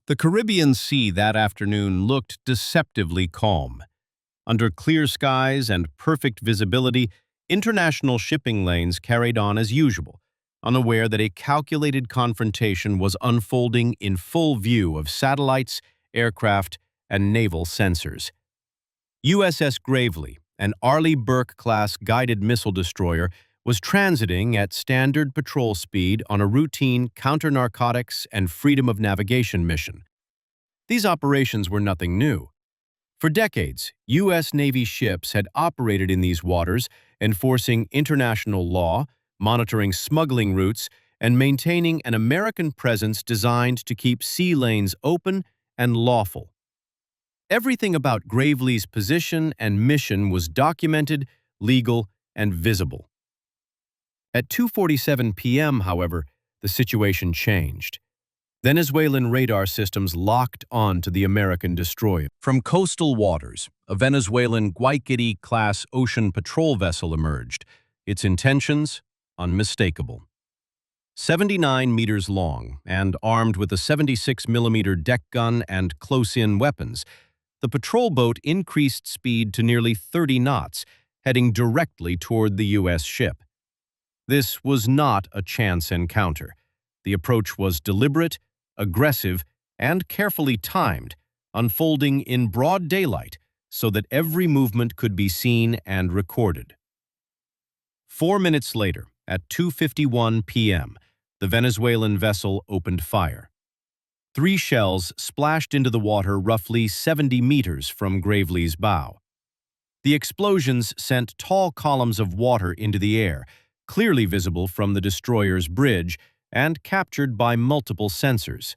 The Caribbean Sea that afternoon looked deceptively calm. Under clear skies and perfect visibility, international shipping lanes carried on as usual, unaware that a calculated confrontation was unfolding in full view of satellites, aircraft, and naval sensors. USS Gravely, an Arleigh Burke-class guided missile destroyer, was transiting at standard patrol speed on a routine counter-narcotics and freedom of navigation mission. These operations were nothing new. For decades, U.S. Navy ships had operated in these waters, enforcing international law, monitoring smuggling routes, and maintaining an American presence designed to keep sea lanes open and lawful. Everything about Gravely's position and mission was documented, legal, and visible. At 2:47 p.m., however, the situation changed. Venezuelan radar systems locked on to the American destroyer. From coastal waters, a Venezuelan Guayquiri-class ocean patrol vessel emerged, its intentions unmistakable. 79 meters long and armed with a 76-millimeter deck gun and close-in weapons, the patrol boat increased speed to nearly 30 knots, heading directly toward the U.S. ship. This was not a chance encounter. The approach was deliberate, aggressive, and carefully timed, unfolding in broad daylight so that every movement could be seen and recorded. 4 minutes later, at 2:51 p.m., the Venezuelan vessel opened fire. 3 shells splashed into the water roughly 70 meters from Gravely's bow. The explosions sent tall columns of water into the air, clearly visible from the destroyer's bridge and captured by multiple sensors.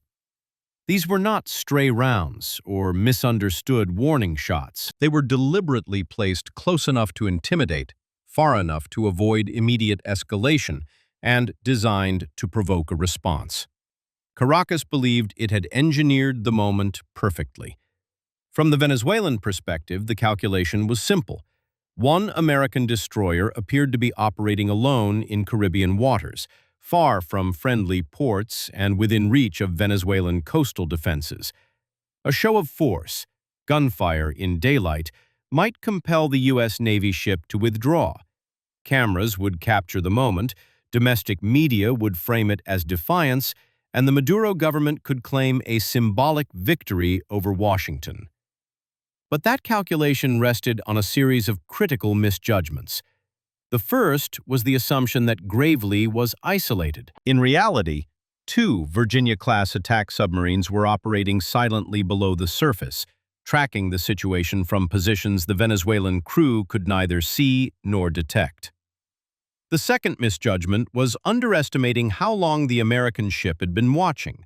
These were not stray rounds or misunderstood warning shots. They were deliberately placed close enough to intimidate, far enough to avoid immediate escalation, and designed to provoke a response. Caracas believed it had engineered the moment perfectly. From the Venezuelan perspective, the calculation was simple. One American destroyer appeared to be operating alone in Caribbean waters, far from friendly ports and within reach of Venezuelan coastal defenses. A show of force, gunfire in daylight, might compel the U.S. Navy ship to withdraw. Cameras would capture the moment, domestic media would frame it as defiance, and the Maduro government could claim a symbolic victory over Washington. But that calculation rested on a series of critical misjudgments. The first was the assumption that Gravely was isolated. In reality, 2 Virginia-class attack submarines were operating silently below the surface, tracking the situation from positions the Venezuelan crew could neither see nor detect. The second misjudgment was underestimating how long the American ship had been watching.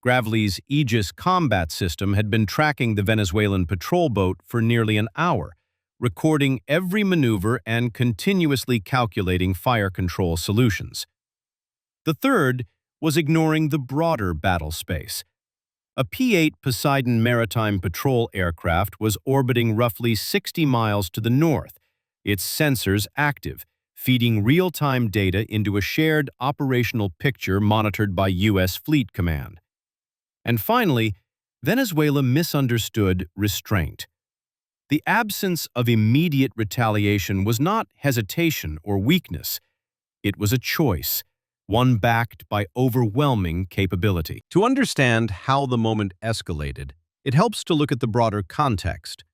Gravely's Aegis combat system had been tracking the Venezuelan patrol boat for nearly an hour, recording every maneuver and continuously calculating fire control solutions. The third was ignoring the broader battle space. A P-8 Poseidon maritime patrol aircraft was orbiting roughly 60 miles to the north, its sensors active, feeding real-time data into a shared operational picture monitored by U.S. Fleet Command. And finally, Venezuela misunderstood restraint. The absence of immediate retaliation was not hesitation or weakness. It was a choice, one backed by overwhelming capability. To understand how the moment escalated, it helps to look at the broader context.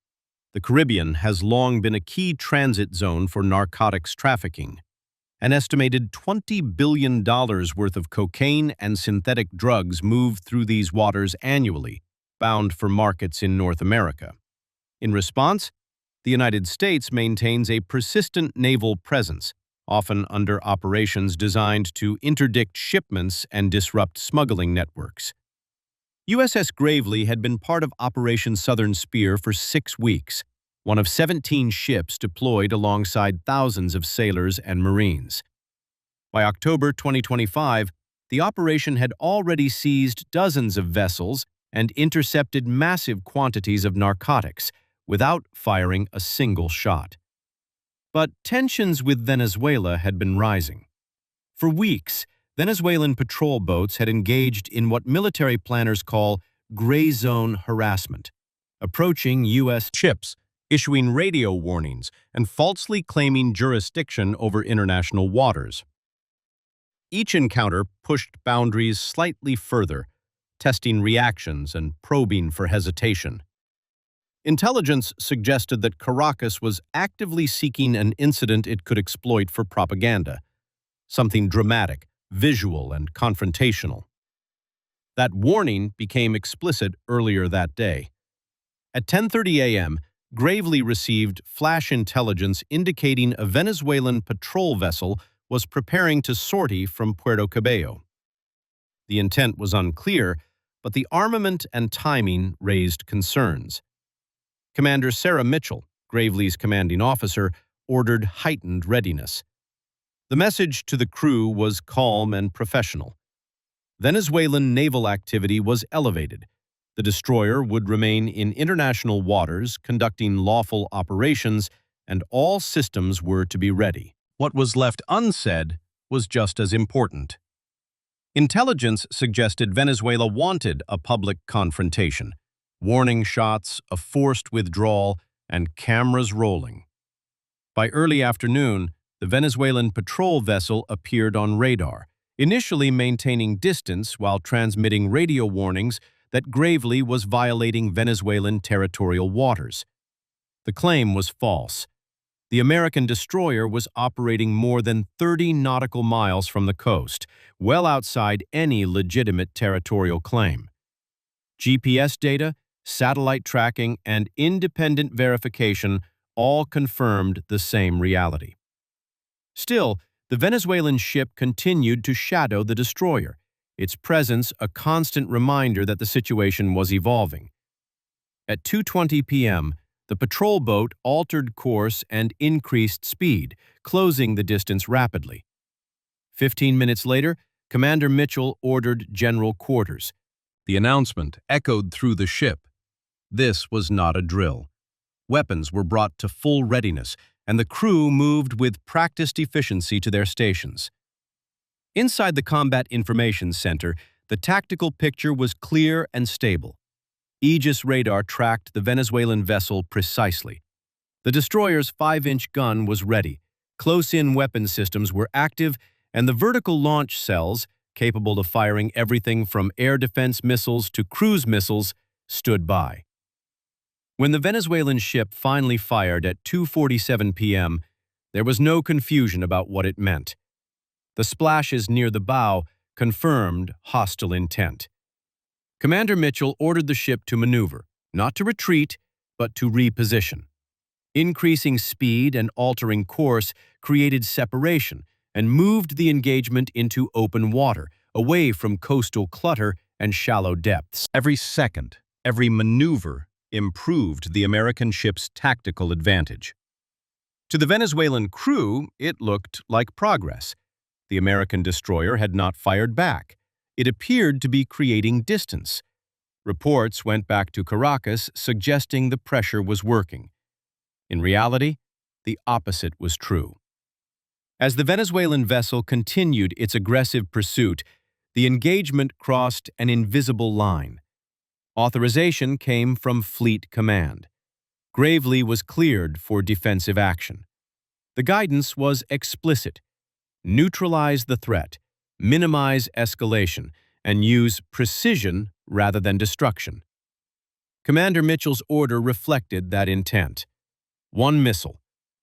The Caribbean has long been a key transit zone for narcotics trafficking. An estimated $20 billion worth of cocaine and synthetic drugs move through these waters annually, bound for markets in North America. In response, the United States maintains a persistent naval presence, often under operations designed to interdict shipments and disrupt smuggling networks. USS Gravely had been part of Operation Southern Spear for 6 weeks, one of 17 ships deployed alongside thousands of sailors and Marines. By October 2025, the operation had already seized dozens of vessels and intercepted massive quantities of narcotics without firing a single shot. But tensions with Venezuela had been rising. For weeks, Venezuelan patrol boats had engaged in what military planners call gray zone harassment, approaching U.S. ships, issuing radio warnings, and falsely claiming jurisdiction over international waters. Each encounter pushed boundaries slightly further, testing reactions and probing for hesitation. Intelligence suggested that Caracas was actively seeking an incident it could exploit for propaganda, something dramatic, visual, and confrontational. That warning became explicit earlier that day. At 10:30 a.m., Gravely received flash intelligence indicating a Venezuelan patrol vessel was preparing to sortie from Puerto Cabello. The intent was unclear, but the armament and timing raised concerns. Commander Sarah Mitchell, Gravely's commanding officer, ordered heightened readiness. The message to the crew was calm and professional. Venezuelan naval activity was elevated. The destroyer would remain in international waters, conducting lawful operations, and all systems were to be ready. What was left unsaid was just as important. Intelligence suggested Venezuela wanted a public confrontation, warning shots, a forced withdrawal, and cameras rolling. By early afternoon, the Venezuelan patrol vessel appeared on radar, initially maintaining distance while transmitting radio warnings that Gravely was violating Venezuelan territorial waters. The claim was false. The American destroyer was operating more than 30 nautical miles from the coast, well outside any legitimate territorial claim. GPS data, satellite tracking, and independent verification all confirmed the same reality. Still, the Venezuelan ship continued to shadow the destroyer, its presence a constant reminder that the situation was evolving. At 2:20 p.m., the patrol boat altered course and increased speed, closing the distance rapidly. 15 minutes later, Commander Mitchell ordered general quarters. The announcement echoed through the ship. This was not a drill. Weapons were brought to full readiness, and the crew moved with practiced efficiency to their stations. Inside the Combat Information Center, the tactical picture was clear and stable. Aegis radar tracked the Venezuelan vessel precisely. The destroyer's 5-inch gun was ready, close-in weapon systems were active, and the vertical launch cells, capable of firing everything from air defense missiles to cruise missiles, stood by. When the Venezuelan ship finally fired at 2:47 p.m., there was no confusion about what it meant. The splashes near the bow confirmed hostile intent. Commander Mitchell ordered the ship to maneuver, not to retreat, but to reposition. Increasing speed and altering course created separation and moved the engagement into open water, away from coastal clutter and shallow depths. Every second, every maneuver improved the American ship's tactical advantage. To the Venezuelan crew, it looked like progress. The American destroyer had not fired back. It appeared to be creating distance. Reports went back to Caracas suggesting the pressure was working. In reality, the opposite was true. As the Venezuelan vessel continued its aggressive pursuit, the engagement crossed an invisible line. Authorization came from Fleet Command. Gravely was cleared for defensive action. The guidance was explicit. Neutralize the threat, minimize escalation, and use precision rather than destruction. Commander Mitchell's order reflected that intent. 1 missile.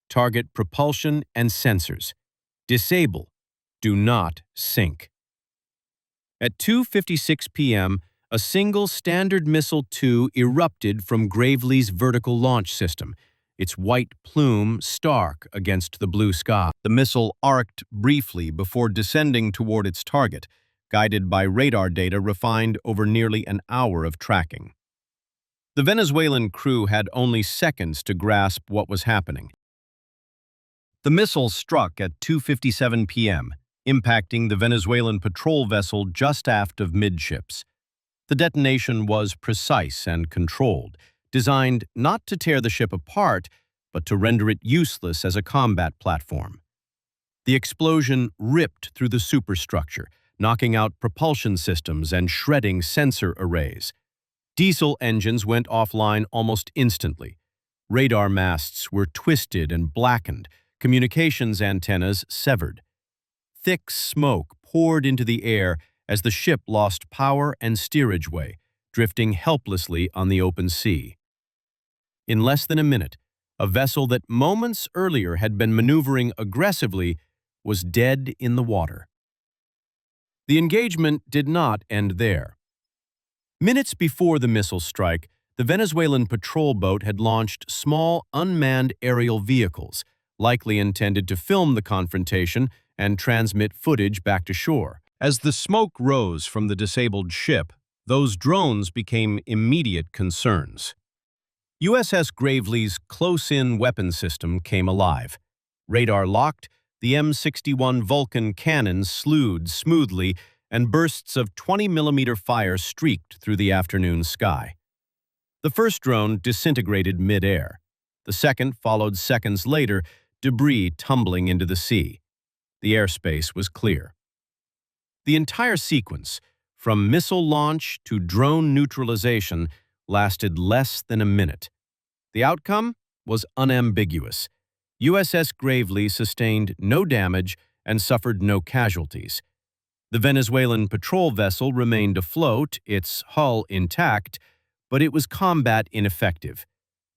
Target propulsion and sensors. Disable. Do not sink. At 2:56 p.m., a single Standard Missile-2 erupted from Gravely's vertical launch system, its white plume stark against the blue sky. The missile arced briefly before descending toward its target, guided by radar data refined over nearly an hour of tracking. The Venezuelan crew had only seconds to grasp what was happening. The missile struck at 2:57 p.m., impacting the Venezuelan patrol vessel just aft of midships. The detonation was precise and controlled, designed not to tear the ship apart, but to render it useless as a combat platform. The explosion ripped through the superstructure, knocking out propulsion systems and shredding sensor arrays. Diesel engines went offline almost instantly. Radar masts were twisted and blackened, communications antennas severed. Thick smoke poured into the air as the ship lost power and steerageway, drifting helplessly on the open sea. In less than a minute, a vessel that moments earlier had been maneuvering aggressively was dead in the water. The engagement did not end there. Minutes before the missile strike, the Venezuelan patrol boat had launched small, unmanned aerial vehicles, likely intended to film the confrontation and transmit footage back to shore. As the smoke rose from the disabled ship, those drones became immediate concerns. USS Gravely's close-in weapon system came alive. Radar locked, the M61 Vulcan cannons slewed smoothly, and bursts of 20-millimeter fire streaked through the afternoon sky. The first drone disintegrated mid-air. The second followed seconds later, debris tumbling into the sea. The airspace was clear. The entire sequence, from missile launch to drone neutralization, lasted less than a minute. The outcome was unambiguous. USS Gravely sustained no damage and suffered no casualties. The Venezuelan patrol vessel remained afloat, its hull intact, but it was combat ineffective.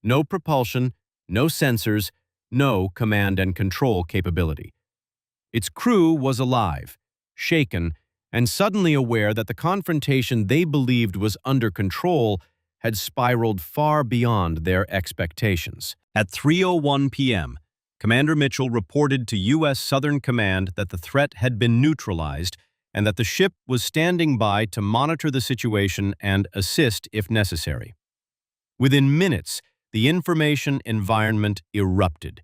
No propulsion, no sensors, no command and control capability. Its crew was alive, shaken, and suddenly aware that the confrontation they believed was under control had spiraled far beyond their expectations. At 3:01 p.m., Commander Mitchell reported to U.S. Southern Command that the threat had been neutralized and that the ship was standing by to monitor the situation and assist if necessary. Within minutes, the information environment erupted.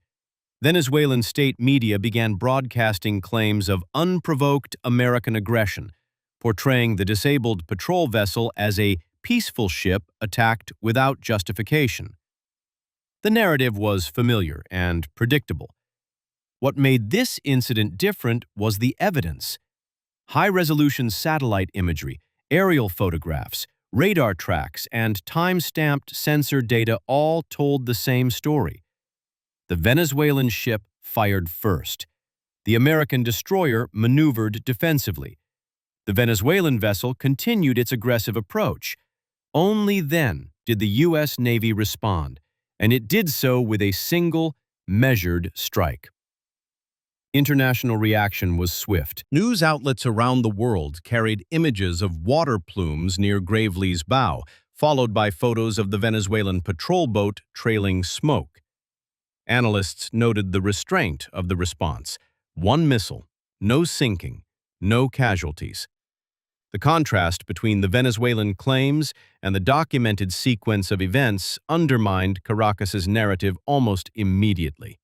Venezuelan state media began broadcasting claims of unprovoked American aggression, portraying the disabled patrol vessel as a peaceful ship attacked without justification. The narrative was familiar and predictable. What made this incident different was the evidence. High-resolution satellite imagery, aerial photographs, radar tracks, and time-stamped sensor data all told the same story. The Venezuelan ship fired first. The American destroyer maneuvered defensively. The Venezuelan vessel continued its aggressive approach. Only then did the U.S. Navy respond, and it did so with a single, measured strike. International reaction was swift. News outlets around the world carried images of water plumes near Gravely's bow, followed by photos of the Venezuelan patrol boat trailing smoke. Analysts noted the restraint of the response. One missile, no sinking, no casualties. The contrast between the Venezuelan claims and the documented sequence of events undermined Caracas's narrative almost immediately.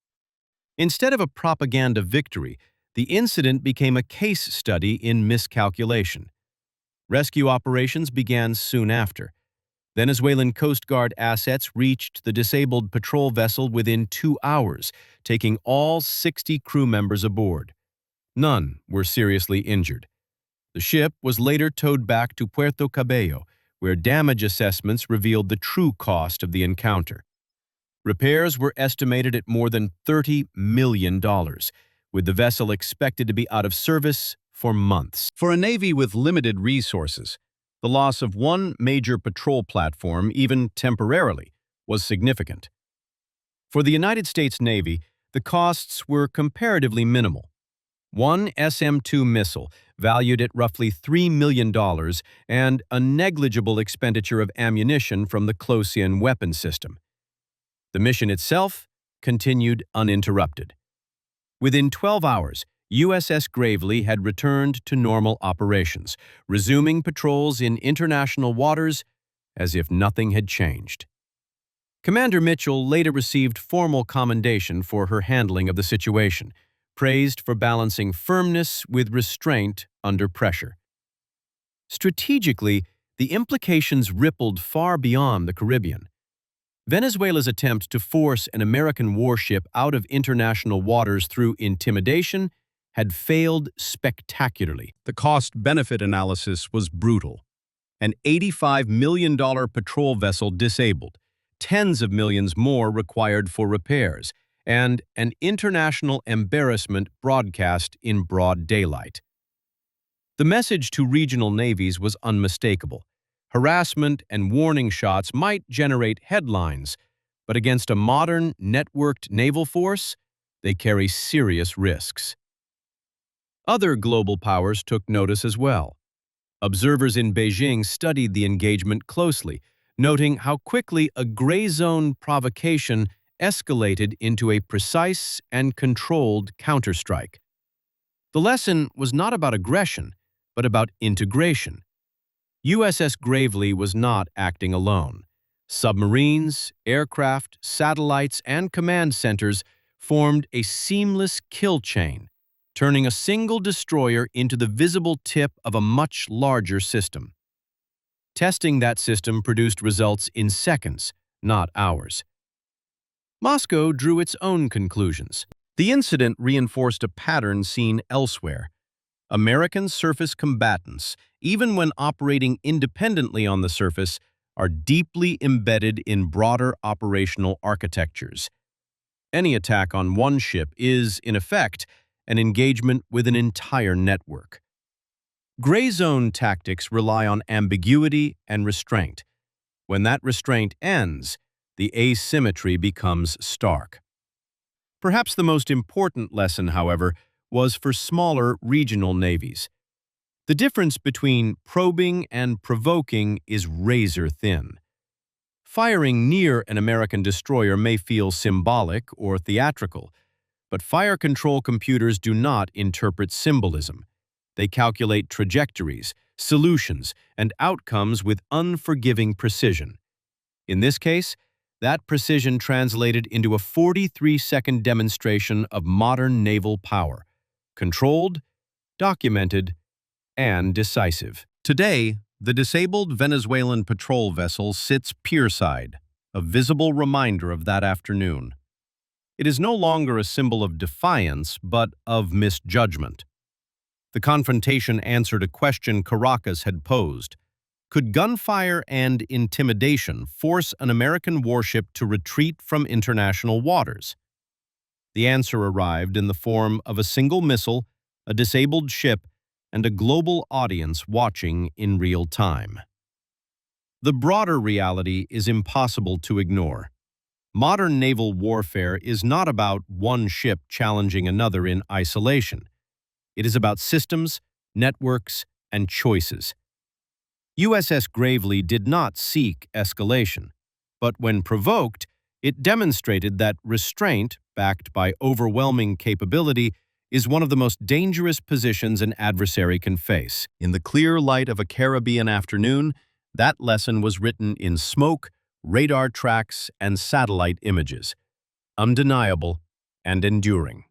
Instead of a propaganda victory, the incident became a case study in miscalculation. Rescue operations began soon after. Venezuelan Coast Guard assets reached the disabled patrol vessel within 2 hours, taking all 60 crew members aboard. None were seriously injured. The ship was later towed back to Puerto Cabello, where damage assessments revealed the true cost of the encounter. Repairs were estimated at more than $30 million, with the vessel expected to be out of service for months. For a Navy with limited resources, the loss of one major patrol platform, even temporarily, was significant. For the United States Navy, the costs were comparatively minimal. One SM-2 missile, valued at roughly $3 million, and a negligible expenditure of ammunition from the close-in weapon system. The mission itself continued uninterrupted. Within 12 hours, USS Gravely had returned to normal operations, resuming patrols in international waters as if nothing had changed. Commander Mitchell later received formal commendation for her handling of the situation, praised for balancing firmness with restraint under pressure. Strategically, the implications rippled far beyond the Caribbean. Venezuela's attempt to force an American warship out of international waters through intimidation had failed spectacularly. The cost-benefit analysis was brutal. an $85 million patrol vessel disabled, tens of millions more required for repairs, and an international embarrassment broadcast in broad daylight. The message to regional navies was unmistakable. Harassment and warning shots might generate headlines, but against a modern, networked naval force, they carry serious risks. Other global powers took notice as well. Observers in Beijing studied the engagement closely, noting how quickly a gray zone provocation escalated into a precise and controlled counterstrike. The lesson was not about aggression, but about integration. USS Gravely was not acting alone. Submarines, aircraft, satellites, and command centers formed a seamless kill chain, turning a single destroyer into the visible tip of a much larger system. Testing that system produced results in seconds, not hours. Moscow drew its own conclusions. The incident reinforced a pattern seen elsewhere. American surface combatants, even when operating independently on the surface, are deeply embedded in broader operational architectures. Any attack on one ship is, in effect, an engagement with an entire network. Gray zone tactics rely on ambiguity and restraint. When that restraint ends, the asymmetry becomes stark. Perhaps the most important lesson, however, was for smaller regional navies. The difference between probing and provoking is razor thin. Firing near an American destroyer may feel symbolic or theatrical, but fire control computers do not interpret symbolism. They calculate trajectories, solutions, and outcomes with unforgiving precision. In this case, that precision translated into a 43-second demonstration of modern naval power, controlled, documented, and decisive. Today, the disabled Venezuelan patrol vessel sits pierside, a visible reminder of that afternoon. It is no longer a symbol of defiance, but of misjudgment. The confrontation answered a question Caracas had posed. Could gunfire and intimidation force an American warship to retreat from international waters? The answer arrived in the form of a single missile, a disabled ship, and a global audience watching in real time. The broader reality is impossible to ignore. Modern naval warfare is not about one ship challenging another in isolation. It is about systems, networks, and choices. USS Gravely did not seek escalation, but when provoked, it demonstrated that restraint, backed by overwhelming capability, is one of the most dangerous positions an adversary can face. In the clear light of a Caribbean afternoon, that lesson was written in smoke, radar tracks, and satellite images. Undeniable and enduring.